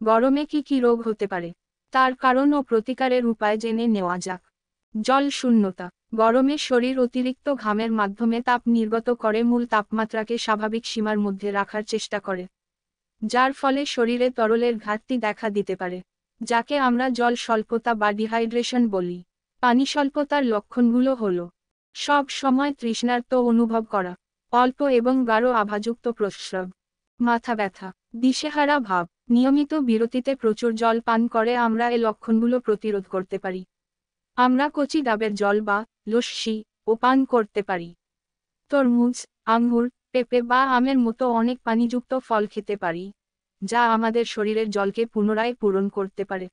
গরমে কি কি রোগ হতে পারে তার কারণ ও প্রতিকারের উপায় জেনে নেওয়া যাক। জল শূন্যতা। গরমে শরীর অতিরিক্ত ঘামের মাধ্যমে তাপ নির্গত করে মূল তাপমাত্রাকে স্বাভাবিক সীমার মধ্যে রাখার চেষ্টা করে, যার ফলে শরীরে তরলের ঘাটতি দেখা দিতে পারে, যাকে আমরা জল স্বল্পতা বা ডিহাইড্রেশন বলি। পানি স্বল্পতার লক্ষণগুলো হল সব সময় তৃষ্ণার্ত অনুভব করা, অল্প এবং গাঢ় আভাযুক্ত প্রস্রাব, মাথা ব্যথা, দিশেহারা ভাব। নিয়মিত বিরতিতে প্রচুর জল পান করে আমরা এই লক্ষণগুলো প্রতিরোধ করতে পারি। আমরা কচি ডাবের জল বা লস্যি ও পান করতে পারি। তরমুজ, আঙ্গুর, পেঁপে বা আমের মতো অনেক পানিযুক্ত ফল খেতে পারি, যা আমাদের শরীরের জলকে পুনরায় পূরণ করতে পারে।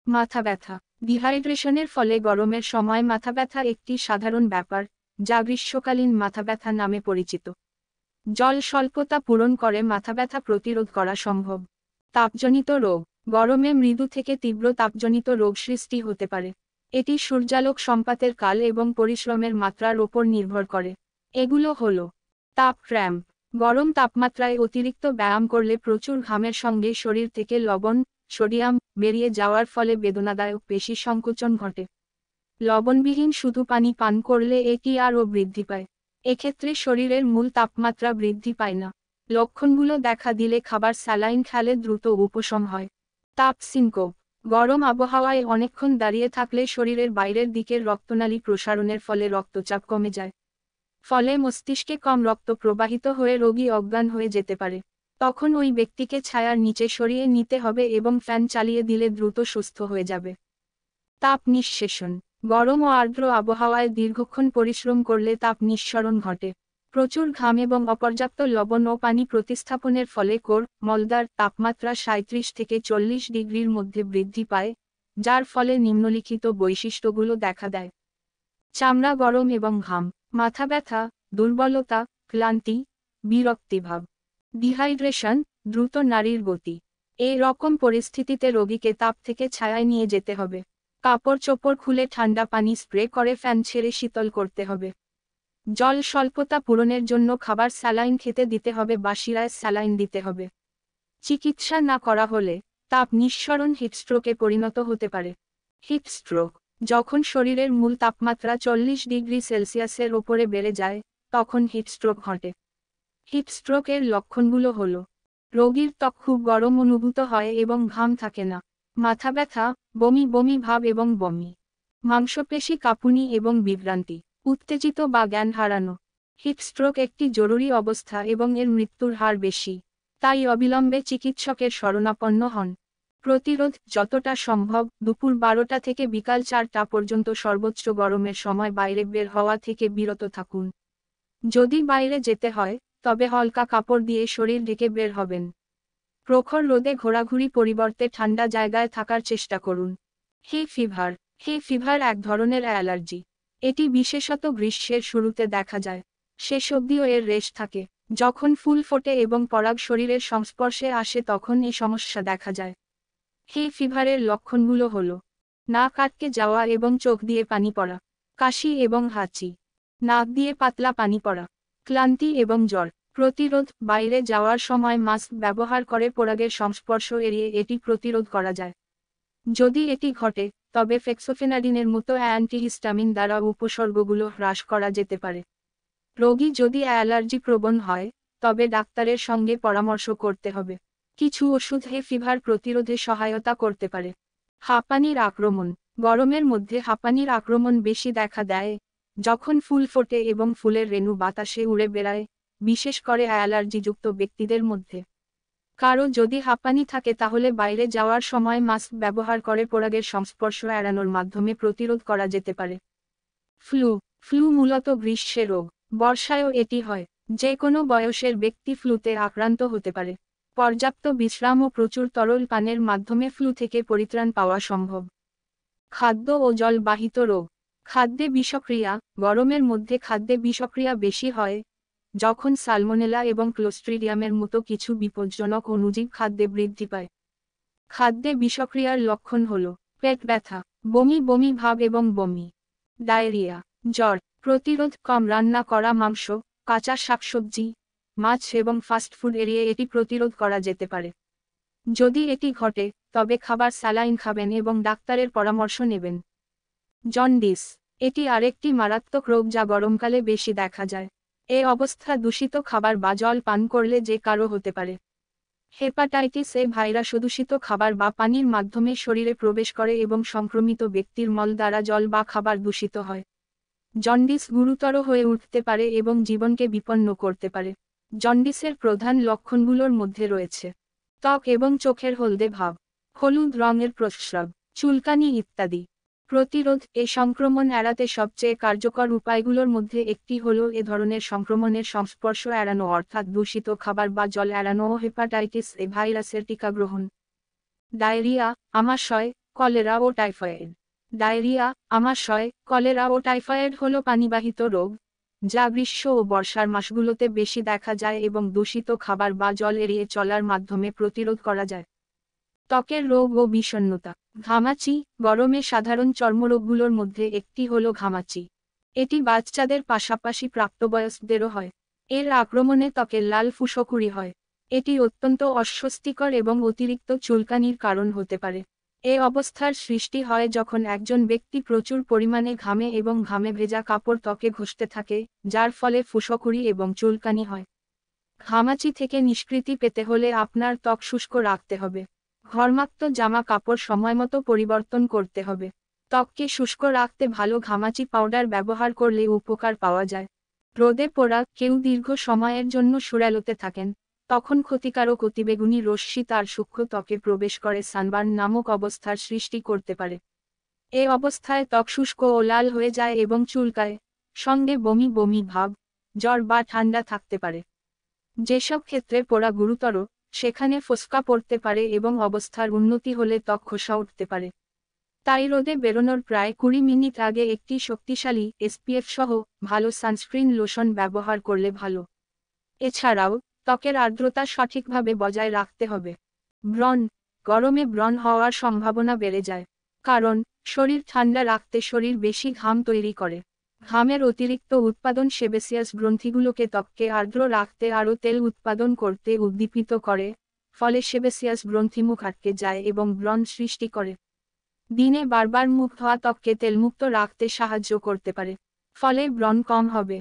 মাথা ব্যথা। ডিহাইড্রেশনের ফলে গরমের সময় মাথা ব্যথা একটি সাধারণ ব্যাপার, যা গ্রীষ্মকালীন মাথা ব্যথা নামে পরিচিত। জল স্বল্পতা পূরণ করে মাথা ব্যথা প্রতিরোধ করা সম্ভব। তাপজনিত রোগ। গরমে মৃদু থেকে তীব্র তাপজনিত রোগ সৃষ্টি হতে পারে। এটি সূর্যালোক সম্পাতের কাল এবং পরিশ্রমের মাত্রার ওপর নির্ভর করে। এগুলো হল তাপ ক্র্যাম্প। গরম তাপমাত্রায় অতিরিক্ত ব্যায়াম করলে প্রচুর ঘামের সঙ্গে শরীর থেকে লবণ, সোডিয়াম বেরিয়ে যাওয়ার ফলে বেদনাদায়ক পেশি সংকোচন ঘটে। লবণবিহীন শুধু পানি পান করলে এটি আরও বৃদ্ধি পায়। এক্ষেত্রে শরীরের মূল তাপমাত্রা বৃদ্ধি পায় না। লক্ষণগুলো দেখা দিলে খাবার স্যালাইন খেলে দ্রুত উপশম হয়। তাপ সিনকোপ। গরম আবহাওয়ায় অনেকক্ষণ দাঁড়িয়ে থাকলে শরীরের বাইরের দিকের রক্তনালী প্রসারণের ফলে রক্তচাপ কমে যায়। ফলে মস্তিষ্কে কম রক্ত প্রবাহিত হয়ে রোগী অজ্ঞান হয়ে যেতে পারে। তখন ওই ব্যক্তিকে ছায়ার নিচে সরিয়ে নিতে হবে এবং ফ্যান চালিয়ে দিলে দ্রুত সুস্থ হয়ে যাবে। তাপ নিঃশেষণ। গরম ও আর্দ্র আবহাওয়ায় দীর্ঘক্ষণ পরিশ্রম করলে তাপ নিঃসরণ ঘটে। প্রচুর ঘাম এবং অপর্যাপ্ত লবণ ও পানি প্রতিস্থাপনের ফলে কোর, মলদার তাপমাত্রা 37 থেকে 40 ডিগ্রির মধ্যে বৃদ্ধি পায়, যার ফলে নিম্নলিখিত বৈশিষ্ট্যগুলো দেখা দেয়। চামড়া গরম এবং ঘাম, মাথা ব্যথা, দুর্বলতা, ক্লান্তি, বিরক্তিভাব। ডিহাইড্রেশন, দ্রুত নাড়ির গতি। এই রকম পরিস্থিতিতে রোগীকে তাপ থেকে ছায়ায় নিয়ে যেতে হবে। কাপড় চোপড় খুলে ঠান্ডা পানি স্প্রে করে ফ্যান ছেড়ে শীতল করতে হবে। জল স্বল্পতা পূরণের জন্য খাবার স্যালাইন খেতে দিতে হবে বা শিরায় স্যালাইন দিতে হবে। চিকিৎসা না করা হলে তাপ নিঃসরণ হিটস্ট্রোকে পরিণত হতে পারে। হিটস্ট্রোক। যখন শরীরের মূল তাপমাত্রা 40 ডিগ্রি সেলসিয়াসের ওপরে বেড়ে যায়, তখন হিটস্ট্রোক ঘটে। হিটস্ট্রোকের লক্ষণগুলো হল রোগীর ত্বক খুব গরম অনুভূত হয় এবং ঘাম থাকে না, মাথা ব্যথা, বমি বমি ভাব এবং বমি, মাংসপেশি কাঁপুনি এবং বিভ্রান্তি, উত্তেজিত বা জ্ঞান হারানো। হিটস্ট্রোক একটি জরুরি অবস্থা এবং এর মৃত্যুর হার বেশি, তাই অবিলম্বে চিকিৎসকের শরণাপন্ন হন। প্রতিরোধ। যতটা সম্ভব দুপুর 12টা থেকে বিকাল 4টা পর্যন্ত সর্বোচ্চ গরমের সময় বাইরে বের হওয়া থেকে বিরত থাকুন। যদি বাইরে যেতে হয়, তবে হালকা কাপড় দিয়ে শরীর ঢেকে বের হবেন। প্রখর রোদে ঘোরাঘুরি পরিবর্তে ঠান্ডা জায়গায় থাকার চেষ্টা করুন। হে ফিভার। হে ফিভার এক ধরনের অ্যালার্জি। এটি বিশেষত গ্রীষ্মের শুরুতে দেখা যায়। শেষ অবধিও এর রেশ থাকে। যখন ফুল ফোটে এবং পরাগ শরীরের সংস্পর্শে আসে তখন এই সমস্যা দেখা যায়। হে ফিভারের লক্ষণগুলো হল নাক আটকে যাওয়া এবং চোখ দিয়ে পানি পড়া, কাশি এবং হাঁচি, নাক দিয়ে পাতলা পানি পড়া, ক্লান্তি এবং জ্বর। প্রতিরোধ। বাইরে যাওয়ার সময় মাস্ক ব্যবহার করে পরাগের সংস্পর্শ এড়িয়ে এটি প্রতিরোধ করা যায়। যদি এটি ঘটে, তবে ফেক্সোফেনাডিনের মতো অ্যান্টিহিস্টামিন দ্বারা উপসর্গগুলো হ্রাস করা যেতে পারে। রোগী যদি অ্যালার্জি প্রবণ হয়, তবে ডাক্তারের সঙ্গে পরামর্শ করতে হবে। কিছু ওষুধ হে ফিভার প্রতিরোধে সহায়তা করতে পারে। হাঁপানির আক্রমণ। গরমের মধ্যে হাঁপানির আক্রমণ বেশি দেখা দেয়, যখন ফুল ফোটে এবং ফুলের রেণু বাতাসে উড়ে বেড়ায়, বিশেষ করে অ্যালার্জিযুক্ত ব্যক্তিদের মধ্যে। কারো যদি হাঁপানি থাকে তাহলে বাইরে যাওয়ার সময় মাস্ক ব্যবহার করে পরাগের সংস্পর্শ এড়ানোর মাধ্যমে প্রতিরোধ করা যেতে পারে। ফ্লু। ফ্লু মূলত গ্রীষ্মের রোগ। বর্ষায়ও এটি হয়। যে কোনো বয়সের ব্যক্তি ফ্লুতে আক্রান্ত হতে পারে। পর্যাপ্ত বিশ্রাম ও প্রচুর তরল পানের মাধ্যমে ফ্লু থেকে পরিত্রাণ পাওয়া সম্ভব। খাদ্য ও জলবাহিত রোগ। খাদ্যে বিষক্রিয়া। গরমের মধ্যে খাদ্যে বিষক্রিয়া বেশি হয়, যখন সালমোনেলা এবং ক্লোস্ট্রিডিয়ামের মতো কিছু বিপজ্জনক অণুজীব খাদ্যে বৃদ্ধি পায়। খাদ্যে বিষক্রিয়ার লক্ষণ হল পেট ব্যথা, বমি বমি ভাব এবং বমি, ডায়রিয়া, জ্বর। প্রতিরোধ। কম রান্না করা মাংস, কাঁচা শাকসবজি, মাছ এবং ফাস্টফুড এড়িয়ে এটি প্রতিরোধ করা যেতে পারে। যদি এটি ঘটে তবে খাবার স্যালাইন খাবেন এবং ডাক্তারের পরামর্শ নেবেন। জন্ডিস এটি আরেকটি মারাত্মক রোগ যা গরমকালে বেশি দেখা যায়। এ অবস্থা দূষিত খাবার বা জল পান করলে যে কারো হতে পারে। হেপাটাইটিস এ ভাইরাস দূষিত খাবার বা পানির মাধ্যমে শরীরে প্রবেশ করে এবং সংক্রমিত ব্যক্তির মল দ্বারা জল বা খাবার দূষিত হয়। জন্ডিস গুরুতর হয়ে উঠতে পারে এবং জীবনকে বিপন্ন করতে পারে। জন্ডিসের প্রধান লক্ষণগুলোর মধ্যে রয়েছে ত্বক এবং চোখের হলদে ভাব, হলুদ রঙের প্রস্রাব, চুলকানি ইত্যাদি। প্রতিরোধ এ সংক্রমণ এড়াতে সবচেয়ে কার্যকর উপায়গুলোর মধ্যে একটি হল এ ধরনের সংক্রমণের সংস্পর্শ এড়ানো, অর্থাৎ দূষিত খাবার বা জল এড়ানো ও হেপাটাইটিস এ ভাইরাসের টিকা গ্রহণ। ডায়রিয়া, আমাশয়, কলেরা ও টাইফয়েড। ডায়রিয়া, আমাশয়, কলেরা ও টাইফয়েড হল পানিবাহিত রোগ, যা গ্রীষ্ম ও বর্ষার মাসগুলোতে বেশি দেখা যায় এবং দূষিত খাবার বা জল এড়িয়ে চলার মাধ্যমে প্রতিরোধ করা যায়। ত্বকের রোগ ও বিষণ্ণতা। ঘামাচি গরমে সাধারণ চর্মরোগগুলোর মধ্যে একটি হল ঘামাচি। এটি বাচ্চাদের পাশাপাশি প্রাপ্তবয়স্কদেরও হয়। এর আক্রমণে ত্বকের লাল ফুসকুড়ি হয়। এটি অত্যন্ত অস্বস্তিকর এবং অতিরিক্ত চুলকানির কারণ হতে পারে। এ অবস্থার সৃষ্টি হয় যখন একজন ব্যক্তি প্রচুর পরিমাণে ঘামে এবং ঘামে ভেজা কাপড় ত্বকে ঘষতে থাকে, যার ফলে ফুসকুড়ি এবং চুলকানি হয়। ঘামাচি থেকে নিষ্কৃতি পেতে হলে আপনার ত্বক শুষ্ক রাখতে হবে। ঘর্মাক্ত জামা কাপড় সময়মতো পরিবর্তন করতে হবে। ত্বককে শুষ্ক রাখতে ভালো ঘামাচি পাউডার ব্যবহার করলে উপকার পাওয়া যায়। রোদে পোড়া কেউ দীর্ঘ সময়ের জন্য শুড়ালোতে থাকেন, তখন ক্ষতিকারক অতিবেগুনি রশ্মি তার সূক্ষ্ম ত্বকে প্রবেশ করে সানবার্ন নামক অবস্থার সৃষ্টি করতে পারে। এ অবস্থায় ত্বক শুষ্ক ও লাল হয়ে যায় এবং চুলকায়, সঙ্গে বমি বমি ভাব, জ্বর বা ঠান্ডা থাকতে পারে। যেসব ক্ষেত্রে পোড়া গুরুতর, সেখানে ফোস্কা পড়তে পারে এবং অবস্থার উন্নতি হলে ত্বক খোসা উঠতে পারে। তাই রোদে বেরোনোর প্রায় 20 মিনিট আগে একটি শক্তিশালী এসপিএফ সহ ভালো সানস্ক্রিন লোশন ব্যবহার করলে ভালো। এছাড়াও ত্বকের আর্দ্রতা সঠিকভাবে বজায় রাখতে হবে। ব্রণ গরমে ব্রণ হওয়ার সম্ভাবনা বেড়ে যায়, কারণ শরীর ঠান্ডা রাখতে শরীর বেশি ঘাম তৈরি করে। ঘামের অতিরিক্ত উৎপাদন সেবেসিয়াস গ্রন্থিগুলোকে ত্বককে আর্দ্র রাখতে আরও তেল উৎপাদন করতে উদ্দীপিত করে, ফলে সেবেসিয়াস গ্রন্থি মুখ আটকে যায় এবং ব্রণ সৃষ্টি করে। দিনে বারবার মুখ ধোয়া ত্বককে তেলমুক্ত রাখতে সাহায্য করতে পারে, ফলে ব্রণ কম হবে।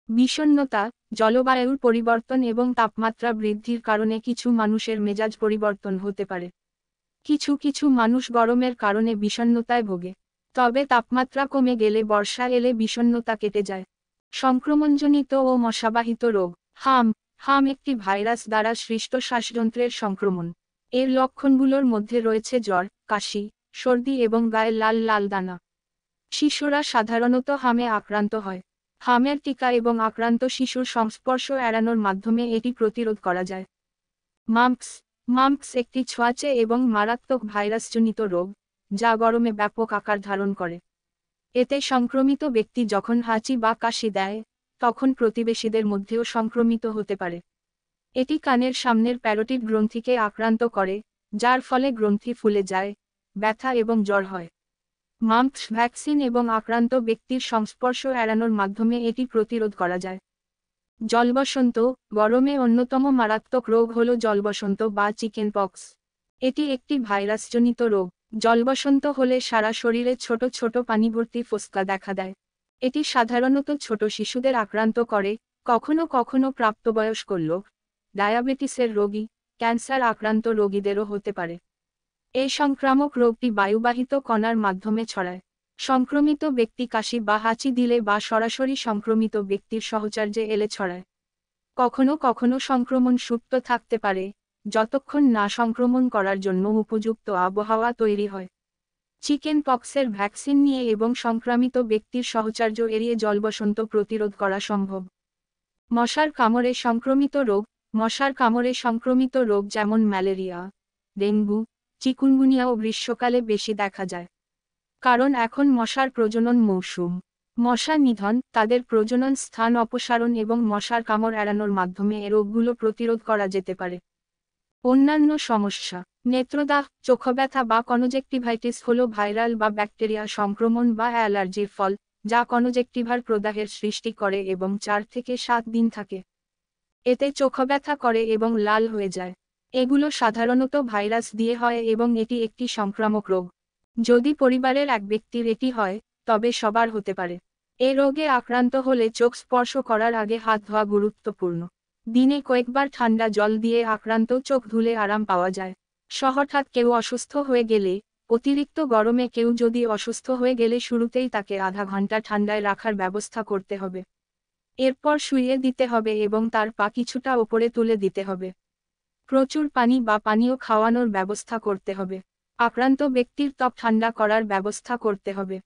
বিষণ্ণতা জলবায়ুর পরিবর্তন এবং তাপমাত্রা বৃদ্ধির কারণে কিছু মানুষের মেজাজ পরিবর্তন হতে পারে। কিছু কিছু মানুষ গরমের কারণে বিষণ্ণতায় ভোগে, তবে তাপমাত্রা কমে গেলে বর্ষা এলে বিষণ্ণতা কেটে যায়। সংক্রমণজনিত ও মশাবাহিত রোগ। হাম একটি ভাইরাস দ্বারা সৃষ্ট শ্বাসযন্ত্রের সংক্রমণ। এর লক্ষণগুলোর মধ্যে রয়েছে জ্বর, কাশি, সর্দি এবং গায়ে লাল লাল দানা। শিশুরা সাধারণত হামে আক্রান্ত হয়। হামের টিকা এবং আক্রান্ত শিশুর সংস্পর্শ এড়ানোর মাধ্যমে এটি প্রতিরোধ করা যায়। মাম্পস একটি ছোঁয়াচে এবং মারাত্মক ভাইরাসজনিত রোগ, যা গরমে ব্যাপক আকার ধারণ করে। এতে সংক্রমিত ব্যক্তি যখন হাঁচি বা কাশি দেয়, তখন প্রতিবেশীদের মধ্যেও সংক্রমিত হতে পারে। এটি কানের সামনের প্যারোটিড গ্রন্থিকে আক্রান্ত করে, যার ফলে গ্রন্থি ফুলে যায়, ব্যথা এবং জ্বর হয়। মাম্পস ভ্যাকসিন এবং আক্রান্ত ব্যক্তির সংস্পর্শ এড়ানোর মাধ্যমে এটি প্রতিরোধ করা যায়। জলবসন্ত গরমে অন্যতম মারাত্মক রোগ হল জলবসন্ত বা চিকেন পক্স। এটি একটি ভাইরাসজনিত রোগ। জলবসন্ত হলে সারা শরীরে ছোট ছোট পানিভর্তি ফোস্কা দেখা দেয়। এটি সাধারণত ছোট শিশুদের আক্রান্ত করে, কখনো কখনো প্রাপ্তবয়স্ক লোক, ডায়াবেটিসের রোগী, ক্যান্সার আক্রান্ত রোগীদেরও হতে পারে। এই সংক্রামক রোগটি বায়ুবাহিত কণার মাধ্যমে ছড়ায়। সংক্রমিত ব্যক্তি কাশি বা হাঁচি দিলে বা সরাসরি সংক্রমিত ব্যক্তির সাহচর্যে এলে ছড়ায়। কখনো কখনো সংক্রমণ সুপ্ত থাকতে পারে, যতক্ষণ না সংক্রমণ করার জন্য উপযুক্ত আবহাওয়া তৈরি হয়। চিকেন পক্সের ভ্যাকসিন নিয়ে এবং সংক্রামিত ব্যক্তির সাহচর্য এড়িয়ে জলবসন্ত প্রতিরোধ করা সম্ভব। মশার কামড়ে সংক্রমিত রোগ। মশার কামড়ে সংক্রমিত রোগ যেমন ম্যালেরিয়া, ডেঙ্গু, চিকুনগুনিয়াও গ্রীষ্মকালে বেশি দেখা যায়। কারণ এখন মশার প্রজনন মৌসুম। মশা নিধন, তাদের প্রজনন স্থান অপসারণ এবং মশার কামড় এড়ানোর মাধ্যমে এ রোগগুলো প্রতিরোধ করা যেতে পারে। অন্যান্য সমস্যা। নেত্রদাহ, চোখব্যথা বা কনজেক্টিভাইটিস হল ভাইরাল বা ব্যাকটেরিয়া সংক্রমণ বা অ্যালার্জির ফল, যা কনজেক্টিভার প্রদাহের সৃষ্টি করে এবং 4 থেকে 7 দিন থাকে। এতে চোখব্যথা করে এবং লাল হয়ে যায়। এগুলো সাধারণত ভাইরাস দিয়ে হয় এবং এটি একটি সংক্রামক রোগ। যদি পরিবারের এক ব্যক্তির এটি হয়, তবে সবার হতে পারে। এ রোগে আক্রান্ত হলে চোখ স্পর্শ করার আগে হাত ধোয়া গুরুত্বপূর্ণ। দিনে কয়েকবার ঠান্ডা জল দিয়ে আক্রান্ত চোখ ধুলে আরাম পাওয়া যায়। হঠাৎ কেউ অসুস্থ হয়ে গেলে, অতিরিক্ত গরমে কেউ যদি অসুস্থ হয়ে গেলে শুরুতেই তাকে আধা ঘন্টা ঠান্ডায় রাখার ব্যবস্থা করতে হবে। এরপর শুইয়ে দিতে হবে এবং তার পা কিছুটা ওপরে তুলে দিতে হবে। প্রচুর পানি বা পানীয় খাওয়ানোর ব্যবস্থা করতে হবে। আক্রান্ত ব্যক্তির ত্বক ঠান্ডা করার ব্যবস্থা করতে হবে।